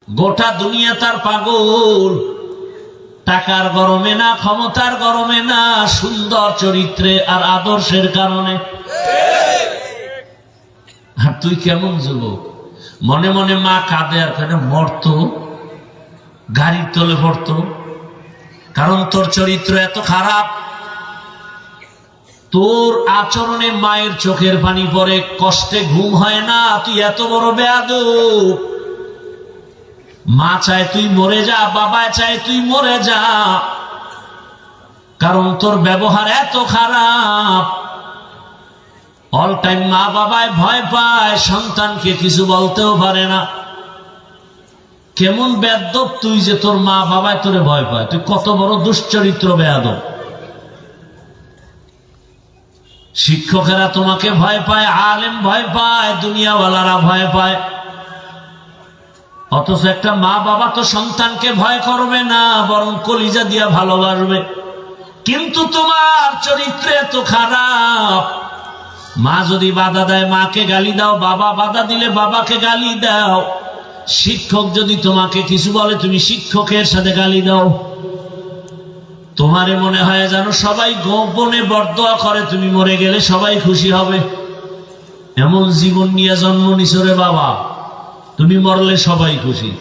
গোটা দুনিয়া তার পাগল, টাকার গরমে না, ক্ষমতার গরমে না, সুন্দর চরিত্রে আর আদর্শের কারণে। আর তুই কেমন যুবক, মনে মনে মা কাঁদে আর কেন মরতো, গাড়ির তলে পড়তো, কারণ তোর চরিত্র এত খারাপ। তোর আচরণে মায়ের চোখের পানি পড়ে, কষ্টে ঘুম হয় না, তুই এত বড় বেয়াদব। মা চায় তুই মরে যা, বাবা চায় তুই মরে যা, কারণ তোর ব্যবহার এত খারাপ। অল টাইম মা বাবায় ভয় পায়, সন্তানকে কিছু বলতেও পারে না। কেমন বেয়াদব তুই যে তোর মা বাবায় তোরে ভয় পায়, তুই কত বড় দুশ্চরিত্র বেয়াদব। শিক্ষকেরা তোমাকে ভয় পায়, আলেম ভয় পায়, দুনিয়াওয়ালারা ভয় পায়, অথচ একটা মা বাবা তো সন্তানকে ভয় করবে না, বরং কলিজা দিয়া ভালোবাসবে। কিন্তু তোমার চরিত্র এত খারাপ, মা যদি বাধা দেয় মাকে গালি দাও, বাবা বাধা দিলে বাবাকে গালি দাও, শিক্ষক যদি তোমাকে কিছু বলে তুমি শিক্ষকের সাথে গালি দাও। তোমারে মনে হয় যেন সবাই গোপনে বরদোয়া করে, তুমি মরে গেলে সবাই খুশি হবে। এমন জীবন নিয়ে জন্ম নিছো রে বাবা, তুমি মরলে সবাই খুশি।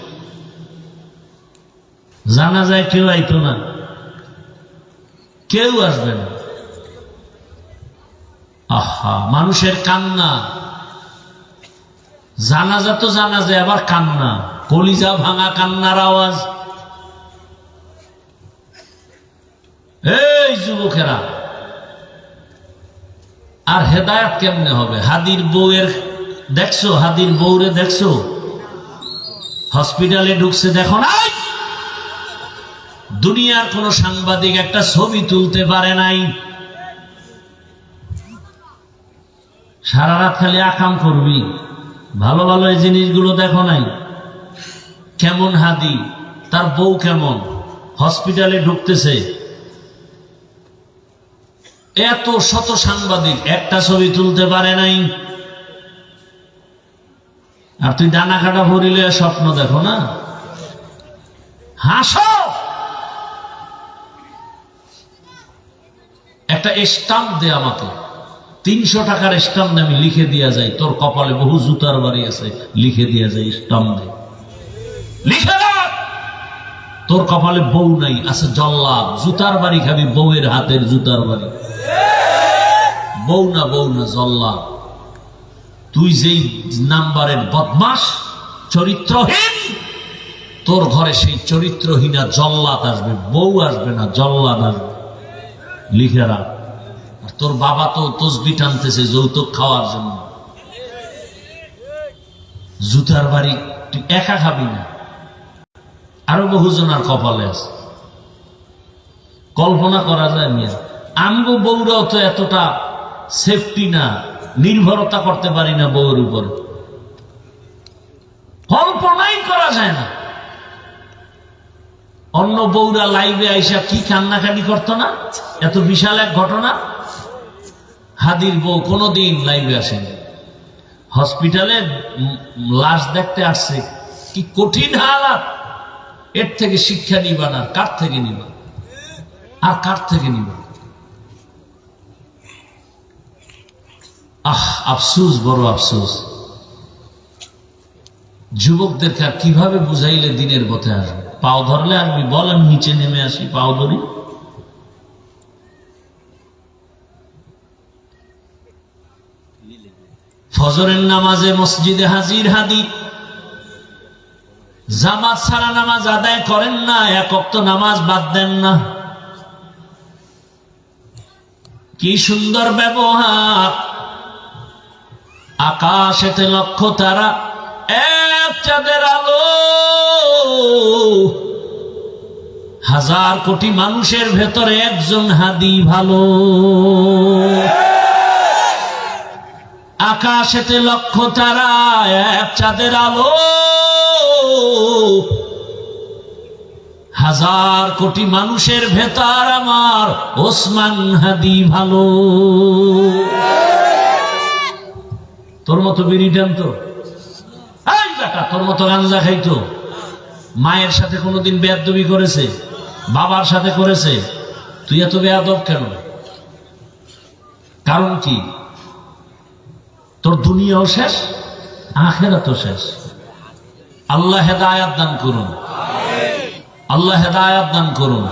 জানা যায় কেউ আইতো না, কেউ আসবে না। আহা, মানুষের কান্না, জানাজা তো জানাজা, আবার কান্না, কলিজা ভাঙা কান্নার আওয়াজ। এই যুবকেরা, আর হেদায়েত কেমনে হবে? হাদির বউয়ের দেখছো, হাদির বউরে দেখছো হসপিটালে ঢুকছে, দেখো না? দুনিয়ার কোন সাংবাদিক একটা ছবি তুলতে পারে নাই। সারা রাত খালি আকাম করবি, ভালো ভালো এই জিনিসগুলো দেখো নাই? কেমন হাদি, তার বউ কেমন, হসপিটালে ঢুকতেছে, এত শত সাংবাদিক একটা ছবি তুলতে পারে নাই। আর তুই ডানা কাটা ভরিলে স্বপ্ন দেখো না? হাসো। একটা স্টাম্প দে আমাকে, 300 টাকার স্টাম্প দে, আমি লিখে দিয়া যাই তোর কপালে বহু জুতার বাড়ি আছে, লিখে দিয়া যাই, স্টাম্প দে, লিখে রাখ। তোর কপালে বউ নাই, আছে জল্লাদ, জুতার বাড়ি খাবি, বউয়ের হাতের জুতার বাড়ি। বউ না, বউ না, জল্লাদ। তুই যেই নাম্বারের বদমাস, চরিত্রহীন, তোর ঘরে সেই চরিত্রহীনা জল্লাদ আসবে, বউ আসবে না, জল্লাদ আসবে, লিখে রাখ। আর তোর বাবা তো তসবি টানতেছে যৌতুক খাওয়ার জন্য। জুতার বাড়ি তুই একা খাবি না, আরো বহুজনার কপালে আছে। কল্পনা করা যায় মিয়া, আমগো বউরাও তো এতটা সেফটি না, নির্ভরতা করতে পারি না বউয়ের উপর, কল্পনাই করা যায় না। অন্য বউরা লাইভে আইসা কি কান্নাকানি করতো না, এত বিশাল এক ঘটনা। হাদির বউ কোনোদিন লাইভে আসেনি, হসপিটালে লাশ দেখতে আসছে, কি কঠিন হালাত। এর থেকে শিক্ষা নিবা না, কার থেকে নিবা, আর কার থেকে নিবা? আহ, আফসোস, বড় আফসোস। যুবকদেরকে আর কিভাবে বুঝাইলে দিনের পথে আসবে? পাও ধরলে আসবি, বল আমি নিচে নেমে আসি, পাও ধরি। ফজরের নামাজে মসজিদে হাজির হাদি, জামাত ছাড়া নামাজ আদায় করেন না, এক ওয়াক্ত নামাজ বাদ দেন না। কি সুন্দর ব্যবহার, আকাশেতে লক্ষ তারা, এক চাঁদের আলো, হাজার কোটি মানুষের ভেতরে একজন হাদি ভালো। আকাশেতে লক্ষ তারা, এক চাঁদের আলো, হাজার কোটি মানুষের ভেতর আমার ওসমান হাদি ভালো। তোর মতো বিড়ি টানতো, এই বেটা তোর মতো গাঞ্জা খাইতো, মায়ের সাথে কোনোদিন বেয়াদবি করেছে? বাবার সাথে করেছে? তুই এত বেয়াদব কেন? কারণ কি? তোর দুনিয়াও শেষ, আখিরাতও শেষ। আল্লাহ হেদায়াত দান করুন, আল্লাহ হেদায়াত দান করুন।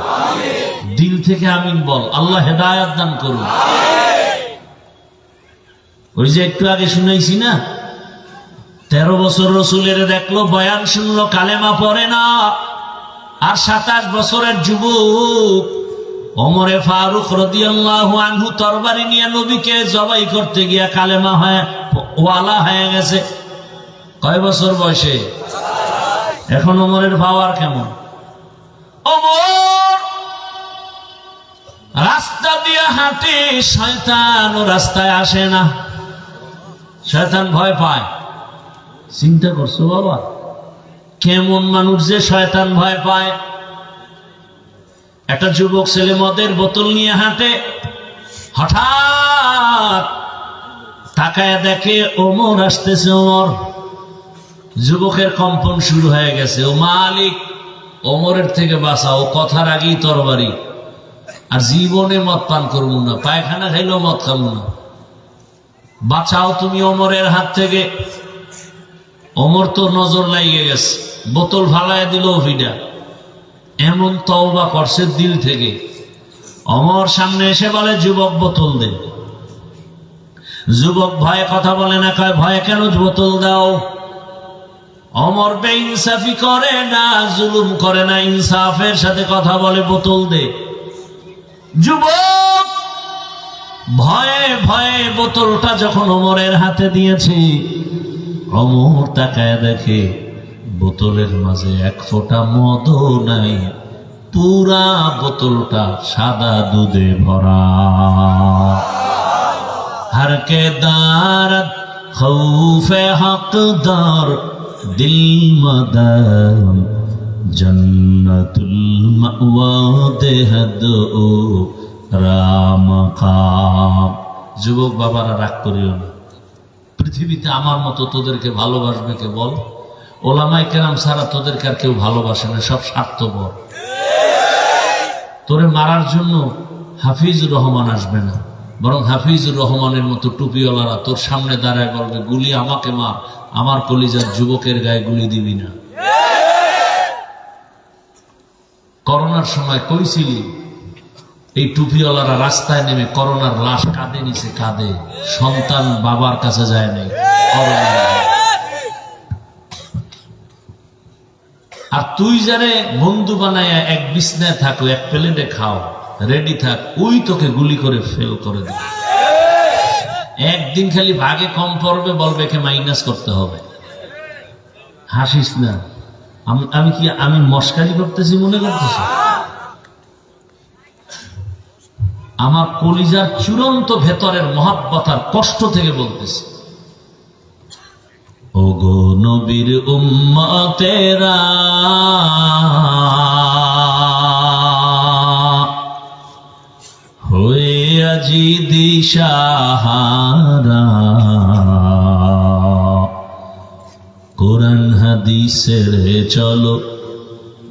দিল থেকে আমিন বল, আল্লাহ হেদায়াত দান করুন। ওই যে একটু আগে শুনাইছি না, 13 বছর রসুলের দেখলো, বয়ান শুনলো, কালেমা পড়ে না। আর 27 বছরের যুবক ওমরে ফারুক রাদিয়াল্লাহু আনহু তরবারি নিয়ে নবীকে জবাই করতে গিয়া কালেমা ওয়ালা হয়ে গেছে। কয় বছর বয়সে? এখন ওমরের পাওয়ার কেমন? ওমর রাস্তা দিয়ে হাঁটে, শয়তান ও রাস্তায় আসে না, শয়তান ভয় পায়। চিন্তা করছো বাবা, কেমন মানুষ যে শয়তান ভয় পায়? একটা যুবক ছেলে মদের বোতল নিয়ে হাঁটে, হঠাৎ তাকায় দেখে ওমর আসতেছে। ওমর, যুবকের কম্পন শুরু হয়ে গেছে। ও মালিক, ওমরের থেকে বাঁচাও, কথার আগেই তরবারি। আর জীবনে মদ পান করবো না, পায়খানা খাইলেও মদ খাবো না, বাঁচাও তুমি ওমরের হাত থেকে। ওমর তো নজর লাগিয়ে গেছে, বোতল ফালায় দিল ভিডা। এমন তওবা করছে দিল থেকে। ওমর সামনে এসে বলে, যুবক বোতল দে। যুবক ভয়ে কথা বলে না, কয় ভয়ে কেন বোতল দাও? ওমর বেইনসাফি করে না, জুলুম করে না, ইনসাফের সাথে কথা বলে, বোতল দে। যুবক ভয়ে ভয়ে বোতলটা যখন ওমরের হাতে দিয়েছে, ওমর তাকায় দেখে বোতলের মাঝে এক ফোঁটা মদও নাই, পুরা বোতলটা সাদা দুধে ভরা। হরকে দারত খৌফে হকদার দিল মদম জন্নতুল মাওয়া দেহদ ও রামকাম। যুবক বাবারা, রাগ করিও না। পৃথিবীতে আমার মতো তোদেরকে ভালোবাসবে কে বল? ওলামায়ে কেরাম ছাড়া তোদেরকে আর কেউ ভালোবাসে না, সব স্বার্থপর। তোরে মারার জন্য হাফিজুর রহমান আসবে না, বরং হাফিজুর রহমানের মতো টুপিওয়ালারা তোর সামনে দাঁড়ায় বলবে, গুলি আমাকে মার, আমার কলিজার যুবকের গায়ে গুলি দিবি না। করোনার সময় কইছিলি, এই টুপিওয়ালারা রাস্তায় নেমে করোনার লাশ কাঁধে নিচে, কাঁধে। সন্তান বাবার কাছে যায় নাই। আর তুই যারে বন্ধু বানায় এক বিছনায় থাকো, এক প্লেটে খাও, রেডি থাক, ওই তোকে গুলি করে ফেল করে দেবে। একদিন খালি ভাগে কম পড়বে, বলবে একে মাইনাস করতে হবে। হাসিস না। আমি মস্কারি করতেছি মনে করতেছি? আমার কলিজার চূড়ান্ত ভেতরের মহাব্বত আর কষ্ট থেকে বলতেছি। ওগো নবীর উম্মতেরা, হয়ে আজি দিশাহারা, কোরআন হাদিসের চলো,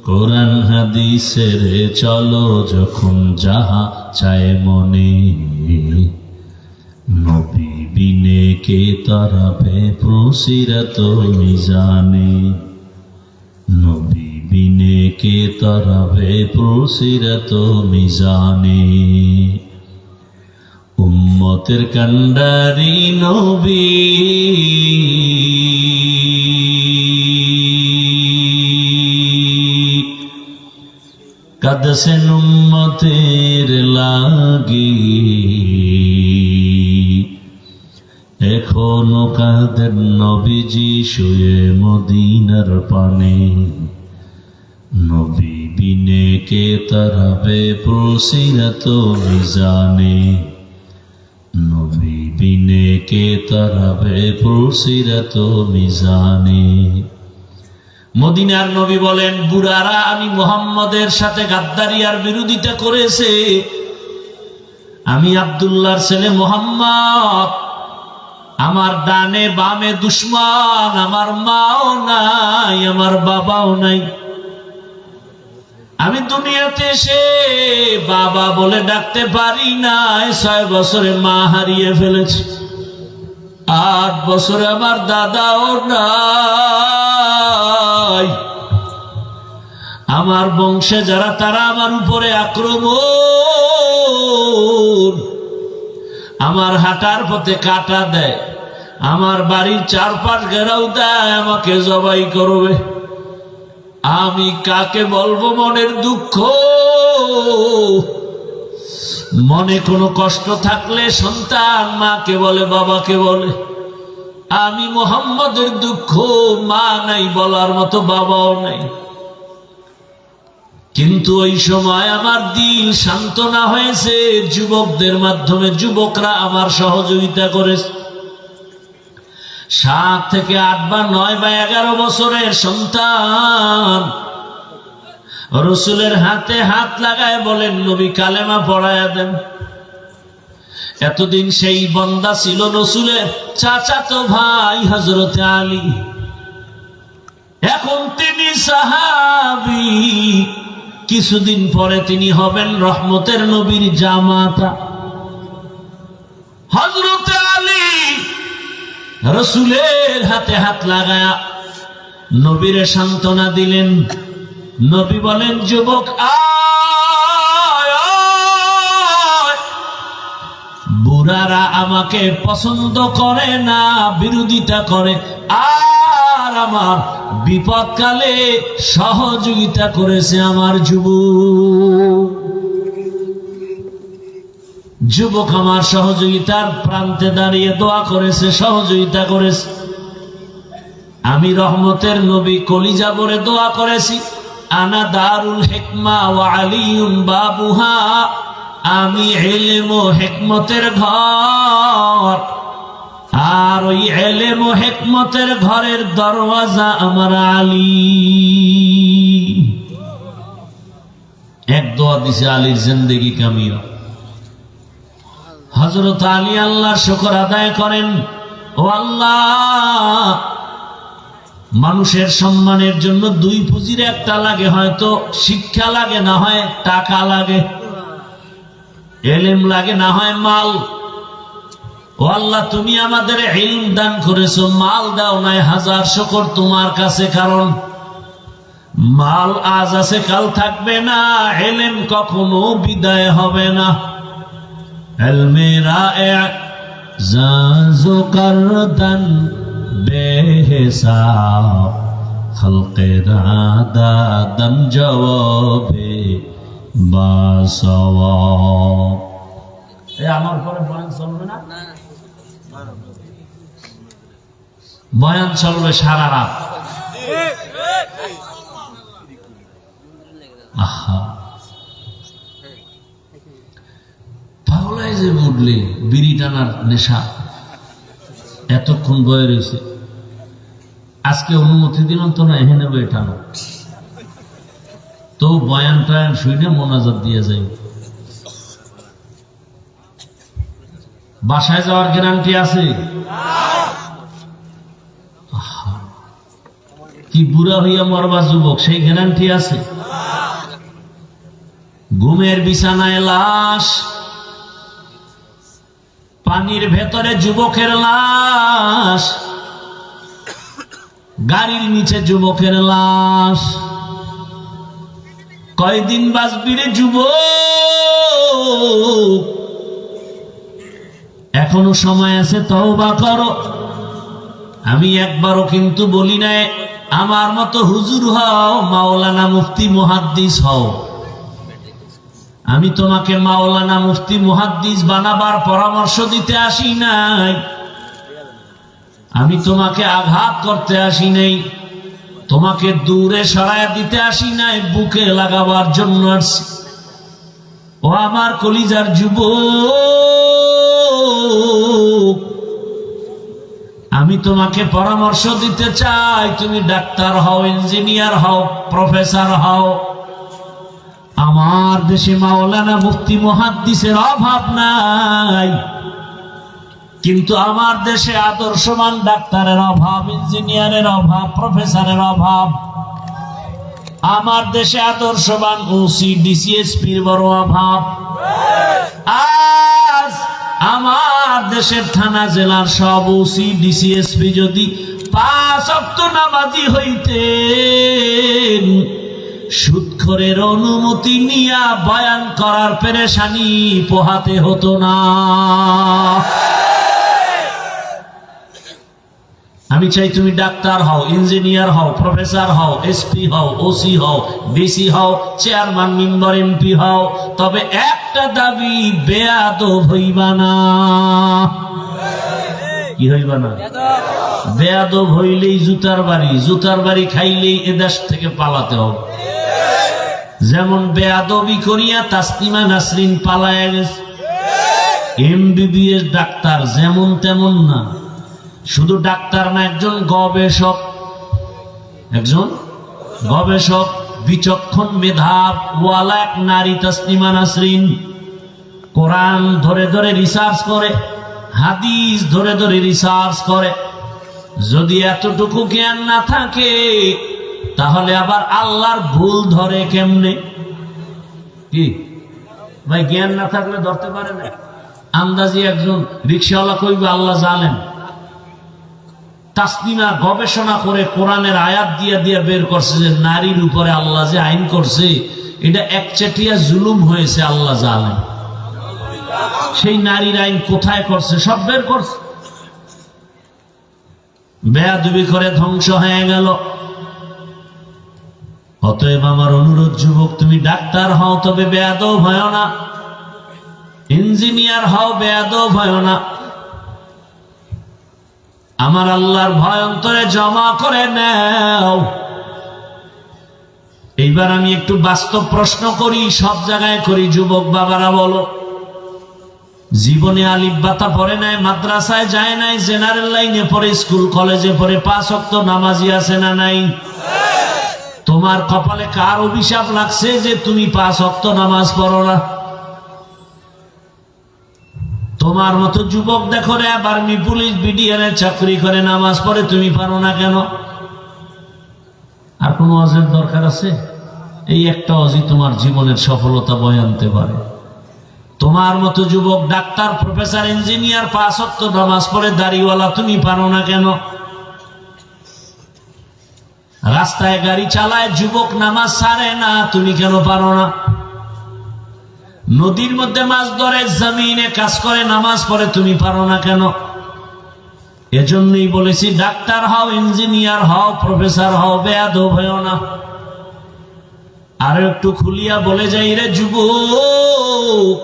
কোরআন হাদিসের চলো, যখন যাহা চায় মনে। নবী বিনে কে তারাবে প্রসিরাত মিজানে, নবী বিনে কে তারাবে প্রসিরাত মিজানে। উম্মতের কান্ডারি নবী, কাঁদছেন উম্মতের লাগি, এখনো কাঁদেন নবীজি শুয়ে মদিনার পানে। নবী বিনে কে তারাবে প্রসিরাত মিজানে, নবী বিনে কে তারাবে প্রসিরাত মিজানে। মদিনার নবী বলেন, বুড়ারা আমি মুহাম্মদের সাথে গাদ্দারি আর বিরোধিতা করেছে। আমি আব্দুল্লাহর ছেলে মুহাম্মদ, আমার ডানে বামে দুশ্মন, আমার মাও নাই, আমার বাবাও নাই। আমি দুনিয়াতে এসে বাবা বলে ডাকতে পারি নাই। 6 বছরে মা হারিয়ে ফেলেছি, 8 বছরে আমার দাদাও নাই। আমার বংশে যারা তারা আমার উপরে আক্রমণ, আমার হাঁটার পথে কাটা দেয়, আমার বাড়ির চারপাশ ঘেরাও দেয়, আমাকে জবাই করবে। আমি কাকে বলবো মনের দুঃখ? মনে কোনো কষ্ট থাকলে সন্তান মাকে বলে, বাবাকে বলে। আমি মুহাম্মদের দুঃখ, মা নাই বলার মতো, বাবাও নাই। কিন্তু ওই সময় আমার দিল সান্ত্বনা হয়েছে যুবকদের মাধ্যমে। যুবকরা আমার সহযোগিতা করেছে। 7 থেকে 8 বা 9 বা 11 বছরের সন্তান রসুলের হাতে হাত লাগায় বলেন, নবী কালেমা পড়ায়া দেন। এতদিন সেই বন্দা ছিল রসুলের চাচাতো ভাই হযরত আলী, এখন তিনি সাহাবী। কিছুদিন পরে তিনি হবেন রহমতের নবীর জামাতা। হযরত আলী রসুলের হাতে হাত লাগায়া নবীরে সান্ত্বনা দিলেন। নবী বলেন, যুবক আয় আয়। বুড়ারা আমাকে পছন্দ করে না, বিরোধিতা করে, আর আমার বিপদকালে সহযোগিতা করেছে আমার যুবক। যুবক আমার সহযোগিতার প্রান্তে দাঁড়িয়ে দোয়া করেছে, সহযোগিতা করেছে। আমি রহমতের নবী কলিজা ভরে দোয়া করেছি, আনা দারুল হিকমা ওয়া আলিয়ুন বাবুহা। আমি ইলম ও হিকমতের ঘর, আর ওই ইলম ও হিকমতের ঘরের দরওয়াজা আমার আলী। এক দোয়া দিছে, আলীর জিন্দেগি কামিয়া। হযরত আলী আল্লাহর শুকর আদায় করেন। ও আল্লাহ, মানুষের সম্মানের জন্য 2 পুঁজির একটা লাগে, হয়তো শিক্ষা লাগে, না হয় টাকা লাগে, ইলম লাগে, না হয় মাল। ও আল্লাহ, তুমি আমাদের ইলম দান করেছো, মাল দাও নাই, 1000 শুকর তোমার কাছে। কারণ মাল আজ আছে কাল থাকবে না, ইলম কখনো বিদায় হবে না। ইলমেরা জাজো করদন বেহিসাব, খলকেরা দাদন জবাবে বাসওয়াব। আমার পরে বয়ান চলবে না? বয়ান চলবে সারা রাত। আহা, পাগলায় যে উঠলে বিড়ি টানার নেশা এতক্ষণ বয়ে রয়েছে। আজকে অনুমতি দিল তো না, এখানে বয়ে টানো তো বয়ান টয়ান শুনে মোনাজাত দিয়ে যায়। বাসায় যাওয়ার গ্যারান্টি আছে? কি বুড়া হইয়া মরবা যুবক, সেই গ্যারান্টি আছে? ঘুমের বিছানায় লাশ, পানির ভেতরে যুবকের লাশ, গাড়ির নিচে যুবকের লাশ। কয়দিন বাঁচবি রে যুবক? এখনো সময় আছে, তওবা করো। আমি একবারও কিন্তু বলি নাই আমার মতো হুজুর হও, মাওলানা মুফতি মুহাদ্দিস হও। আমি তোমাকে মাওলানা মুফতি মুহাদ্দিস বানাবার পরামর্শ দিতে আসি নাই। আমি তোমাকে আঘাত করতে আসি নাই, তোমাকে দূরে সরায় দিতে আসি নাই, বুকে লাগাবার জন্য আসছি। ও আমার কলিজার যুবক, আমি তোমাকে পরামর্শ দিতে চাই, তুমি ডাক্তার হও, ইঞ্জিনিয়ার হও, প্রফেসর হও। আমার দেশে মাওলানা মুফতি মুহাদ্দিসের অভাব নাই, কিন্তু আমার দেশে আদর্শবান ডাক্তারের অভাব, ইঞ্জিনিয়ারের অভাব, প্রফেসরের অভাব। আমার দেশে আদর্শবান ওসি ডিসিএসপির বড় অভাব। আজ আমার দেশের থানা জেলার সব ওসি ডিসিএসপি যদি 5 ওয়াক্ত নামাজি হইতেন, সুদখোরের অনুমতি নিয়া বয়ান করার পেরেশানি পোহাতে হতো না। আমি চাই তুমি ডাক্তার হও, ইঞ্জিনিয়ার হও, প্রফেসর হও, এসপি হও, ওসি হও, ডিসি হও, চেয়ারম্যান, মেম্বার, এমপি হও, তবে একটা দাবি, বেয়াদব হইবা না। কি হইবা না? বেয়াদব হইলেই জুতার বাড়ি, জুতার বাড়ি খাইলেই এদেশ থেকে পালাতে হবে। যেমন বেয়াদবি করিয়া তাসলিমা নাসরিন পালায় গেছে। এমবিবিএস ডাক্তার যেমন তেমন না, শুধু ডাক্তার না, একজন গবেষক, একজন গবেষক, বিচক্ষণ মেধাব ওয়ালা এক নারী তাসলিমা নাসরিন। কোরআন ধরে ধরে রিসার্চ করে, হাদিস ধরে ধরে রিসার্চ করে। যদি এতটুকু জ্ঞান না থাকে, তাহলে আবার আল্লাহর ভুল ধরে কেমনে? কি ভাই, জ্ঞান না থাকলে ধরতে পারে না। আন্দাজি একজন রিক্সাওয়ালা কইবে আল্লাহ জানেন। তাসলিমা গবেষণা করে কোরআনের আয়াত দিয়া দিয়া বের করছে যে নারীর উপরে আল্লাহ যে আইন করছে, এটা একচেটিয়া জুলুম হয়েছে, আল্লাহ জানেন। সেই নারীর আইন কোথায় করছে সব বের করছে। বেয়াদবি করে ধ্বংস হয়ে গেল। অতএব আমার অনুরোধ, যুবক, তুমি ডাক্তার হও তবে বেয়াদব হয় না, ইঞ্জিনিয়ার হও বেয়াদব হয় না। আমার আল্লাহর ভয় অন্তরে জমা করে নাও। এইবার আমি একটু বাস্তব প্রশ্ন করি, সব জায়গায় করি। যুবক বাবারা বলো, জীবনে আলিফ বাতা পড়ে নাই, মাদ্রাসায় যায় নাই, জেনারেল লাইনে পড়ে, স্কুল কলেজে পড়ে, 5 ওয়াক্ত নামাজি আছে না নাই? তোমার কপালে কার অভিশাপ লাগছে যে তুমি 5 ওয়াক্ত নামাজ পড়ো না? তোমার মতো যুবক দেখো রে, আর্মি, পুলিশ, বিডিআর চাকরি করে, নামাজ পড়ে, তুমি পারো না কেন? আর কোন ওয়াজের দরকার আছে? এই একটা ওয়াজই তোমার জীবনের সফলতা বয়ে আনতে পারে। তোমার মতো যুবক ডাক্তার, প্রফেসর, ইঞ্জিনিয়ার 5 ওয়াক্ত নামাজ পড়ে, দাড়িওয়ালা, তুমি পারো না কেন? রাস্তায় গাড়ি চালায় যুবক, নামাজ ছাড়ে না, তুমি কেন পারো না? নদীর মধ্যে মাছ ধরে, জমিনে কাজ করে, নামাজ পড়ে, তুমি পারো না কেন? এজন্যই বলেছি, ডাক্তার হও, ইঞ্জিনিয়ার হও, প্রফেসর হও, বেয়াদব হও না। আর একটু খুলিয়া বলে যাই রে যুবক,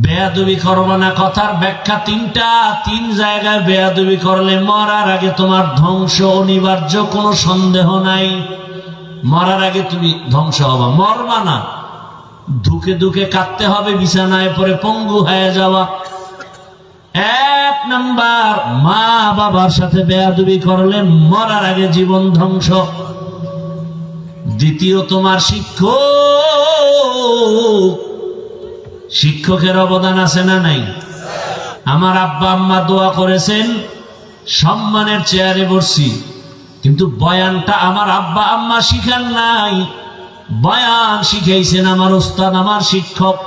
বেয়াদবি করবা না। কথার ব্যাখ্যা 3টা, 3 জায়গায় বেয়াদবি করলে মরার আগে তোমার ধ্বংস অনিবার্য, কোনো সন্দেহ নাই। মরার আগে তুমি ধ্বংস হবা, মরবা না, ধুকে ধুকে কাঁদতে হবে, বিছানায় পরে পঙ্গু হয়ে যাওয়া। 1 নাম্বার, মা বাবার সাথে বেয়াদবি করলে মরার আগে জীবন ধ্বংস। দ্বিতীয়, তোমার শিক্ষকের অবদান আছে না নাই? আমার আব্বা আম্মা দোয়া করেছেন, সম্মানের চেয়ারে বসছি, কিন্তু বয়ানটা আমার আব্বা আম্মা শিখান নাই, বয়ান শিখাইছেন আমার ওস্তাদ, আমার শিক্ষক,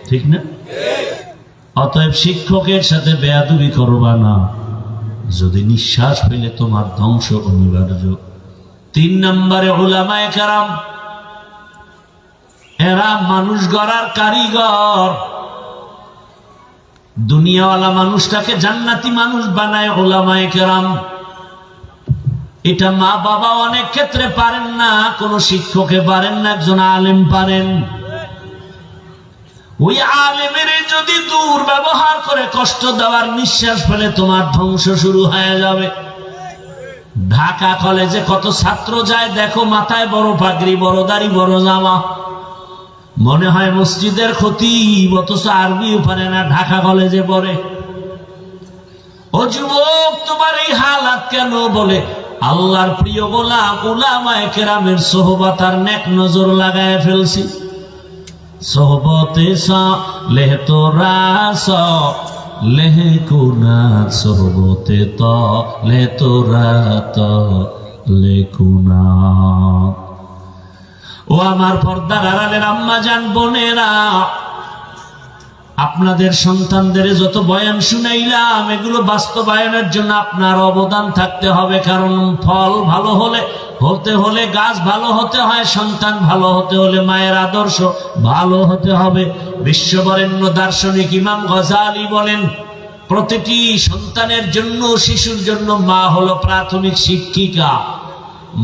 ঠিক না? অতএব শিক্ষকের সাথে বেয়াদবি করবা না, যদি নিঃশ্বাস পেলে তোমার ধ্বংস অনিবার্য। 3 নম্বরে, উলামায়ে কেরাম, এরা মানুষ গড়ার কারিগর। দুনিয়াওয়ালা মানুষটাকে জান্নাতি মানুষ বানায় উলামায়ে কেরাম। এটা মা বাবা অনেক ক্ষেত্রে পারেন না, কোন শিক্ষকে পারেন না, একজন আলেম পারেন। ওই আলেমের যদি দুর্ব্যবহার করে কষ্ট দেওয়ার, নিঃশ্বাস ফেলে তোমার ধ্বংস শুরু হয়ে যাবে। ঢাকা কলেজে কত ছাত্র যায় দেখো, মাথায় বড় পাগড়ি, বড় দাড়ি, বড় জামা, মনে হয় মসজিদের খতিব, অথচ আরবিও পারে না, ঢাকা কলেজে পড়ে। ও যুবক, তোমার এই হালাত কেন? বলে আল্লাহর প্রিয় গোলাম উলামায়ে কেরামের সোহবত আর নেক নজর লাগায় ফেলছি। সোহবতে সালেহ তোরা লেহ কুনা, সোহবতে তলে তোরা লেখো না। ও আমার পর্দার আড়ালের আম্মা জান, বোনেরা, আপনাদের সন্তানদের যত বয়ান শুনাইলাম এগুলো বাস্তবায়নের জন্য আপনার অবদান থাকতে হবে। কারণ ফল ভালো হতে হলে গাছ ভালো হতে হয়, সন্তান ভালো হতে হলে মায়ের আদর্শ ভালো হতে হবে। বিশ্ববরেণ্য দার্শনিক ইমাম গজালি বলেন, প্রতিটি সন্তানের জন্য, শিশুর জন্য মা হলো প্রাথমিক শিক্ষিকা।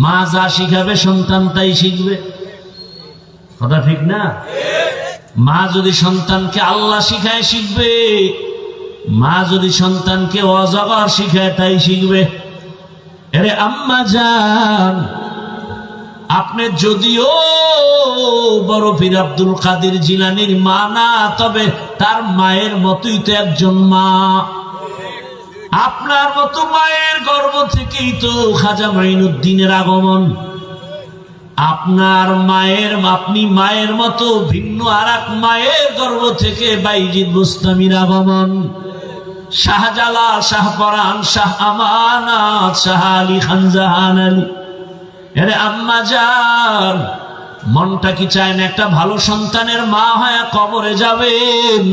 মা যা শিখাবে সন্তান তাই শিখবে। কথা ঠিক না? মা যদি সন্তানকে আল্লাহ শিখায় শিখবে, মা যদি সন্তানকে অজগর শিখায় তাই শিখবে। আরে আম্মা জান, আপনি যদিও বড় পীর আব্দুল কাদের জিলানীর মা না, তবে তার মায়ের মতোই তো একজন মা। আপনার মতো মায়ের গর্ভ থেকেই তো খাজা মাইনুদ্দিনের আগমন। আপনি মায়ের মতো ভিন্ন আর এক মায়ের গর্ভ থেকে বাইজিদ বুস্তামির আগমন। শাহজালাল, শাহপরান, শাহ আমানত, শাহ আলী খান জাহান আলী। আরে আম্মা জান, মনটা কি চায় না একটা ভালো সন্তানের মা হয়ে কবরে যাবেন?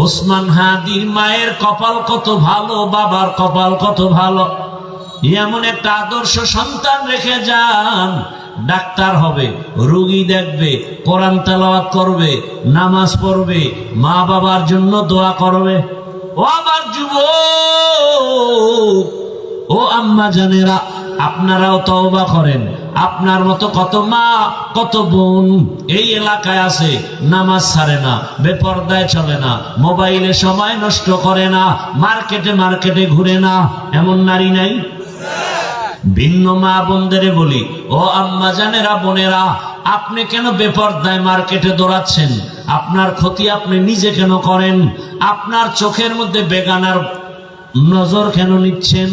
ওসমান হাদির মায়ের কপাল কত ভালো, বাবার কপাল কত ভালো। এমন একটা আদর্শ সন্তান রেখে যান, ডাক্তার হবে, রোগী দেখবে, কোরআন তেলাওয়াত করবে, নামাজ পড়বে, মা বাবার জন্য দোয়া করবে। ও আমার যুবক, ও আম্মা জানেরা, আপনারাও তওবা করেন। আপনার মতো কত মা, কত বোন এই এলাকায় আছে, নামাজ ছাড়ে না, বেপরদায় চলে না, মোবাইলে সময় নষ্ট করে না, মার্কেটে ঘুরে না, এমন নারী নাই? ভিন্ন মা বোনদের বলি, ও আম্মা জানেরা, বোনেরা, আপনি কেন বেপরদায় মার্কেটে দৌড়াচ্ছেন? আপনার ক্ষতি আপনি নিজে কেন করেন? আপনার চোখের মধ্যে বেগানার নজর কেন নিচ্ছেন?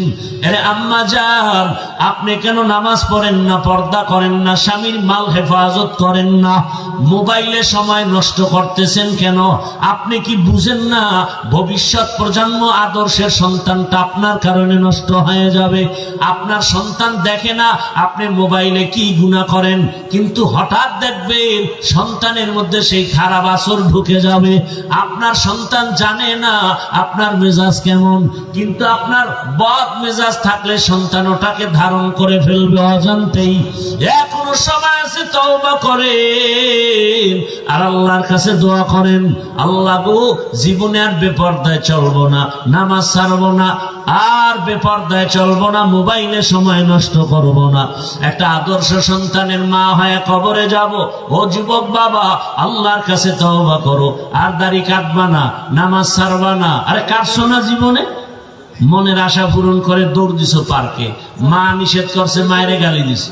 আরে আম্মা জান, আপনি কেন নামাজ পড়েন না, পর্দা করেন না, স্বামীর মাল হেফাজত করেন না, মোবাইলে সময় নষ্ট করতেছেন কেন? আপনি কি বুঝেন না ভবিষ্যৎ প্রজন্ম আদর্শের সন্তানটা আপনার কারণে নষ্ট হয়ে যাবে? আপনার সন্তান দেখে না আপনি মোবাইলে কি গুনাহ করেন, কিন্তু হঠাৎ দেখবেন সন্তানের মধ্যে সেই খারাপ আসর ঢুকে যাবে। আপনার সন্তান জানে না আপনার মেজাজ কেমন, কিন্তু আপনার বদ মেজাজ থাকলে সন্তান ওটাকে ধারণ করে ফেলবে অজান্তেই। এখনো সময় আছে, তওবা করেন আর আল্লাহর কাছে দোয়া করেন, আল্লাহ গো, জীবনে আর বেপরদায় চলবো না, নামাজ ছাড়বো না, আর বেপরদায় চলবো না, মোবাইলে সময় নষ্ট করবো না, একটা আদর্শ সন্তানের মা হয়ে কবরে যাব। ও যুবক বাবা, আল্লাহর কাছে তওবা করো, আর দাড়ি কাটবা না, নামাজ ছাড়বা না। আরে কাটছো না জীবনে? মনের আশা পূরণ করে দৌড় দিছো পার্কে, মা নিষেধ করছে, মায়েরে গালি দিছে।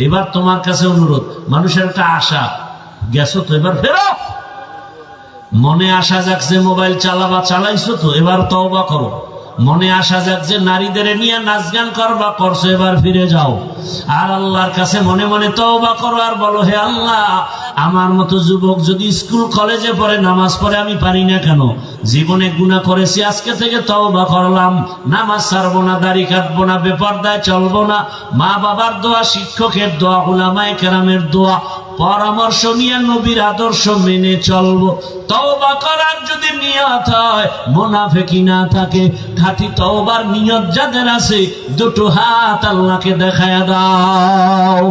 এবার তোমার কাছে অনুরোধ, মানুষের একটা আশা, গেছো তো, এবার ফেরো। মনে আশা জাগছে মোবাইল চালাইছো তো, এবার তওবা করো। মনে আসা যাক যে নারীদের নিয়ে নাচ গান করবা, করছো, এবার ফিরে যাও। আর আল্লাহর কাছে মনে মনে তওবা করো আর বলো, হে আল্লাহ, আমার মতো যুবক যদি স্কুল কলেজে পড়ে, নামাজ পড়ে, আমি পারি না কেন? জীবনে গুনাহ করেছি, আজকে থেকে তওবা করলাম, নামাজ ছাড়বো না, দাড়ি কাটবো না, বেপরদায় চলবো না। মা বাবার দোয়া, শিক্ষকের দোয়া, উলামায়ে কেরামের দোয়া, পরামর্শ নিয়ে নবীর আদর্শ মেনে চলবো। তওবা করার যদি নিয়ত হয়, মুনাফিকি না থাকে, খাঁটি তওবার নিয়ত যাদের আছে, দুটো হাত আল্লাহকে দেখায়া দাও।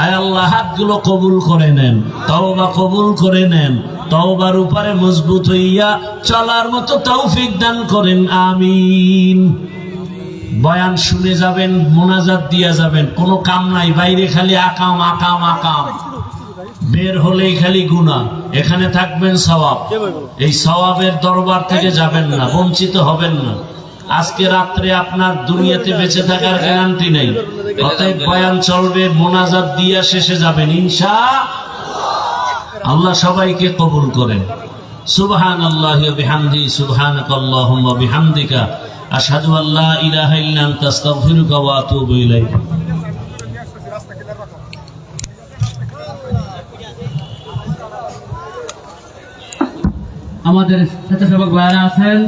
আয় আল্লাহ, হাতগুলো কবুল করে নেন, তওবা কবুল করে নেন, তওবার উপরে মজবুত হইয়া চলার মতো তৌফিক দান করেন, আমিন। বয়ান শুনে যাবেন, মোনাজাত দিয়া যাবেন, কোনো কাম নাই, বাইরে খালি আকাম আকাম আকাম, বের হলেই খালি গুনাহ, এখানে থাকবেন সওয়াব। এই সওয়াবের দরবার থেকে যাবেন না, বঞ্চিত হবেন না। আজকে রাত্রে আপনার দুনিয়াতে বেঁচে থাকার গ্যারান্টি নেই, অতএব বয়ান চলবে, মোনাজাত দিয়া শেষে যাবেন ইনশাআল্লাহ। আল্লাহ সবাইকে কবুল করেন। সুবহানাল্লাহি ওয়া বিহামদিহি, সুবহানাকাল্লাহুম্মা ওয়া বিহামদিকা, আশহাদু আল্লা ইলাহা ইল্লা আনতা, আস্তাগফিরুকা ওয়া আতুবু ইলাইক। আমাদের স্বেচ্ছাসেবক ভাইরা আছেন,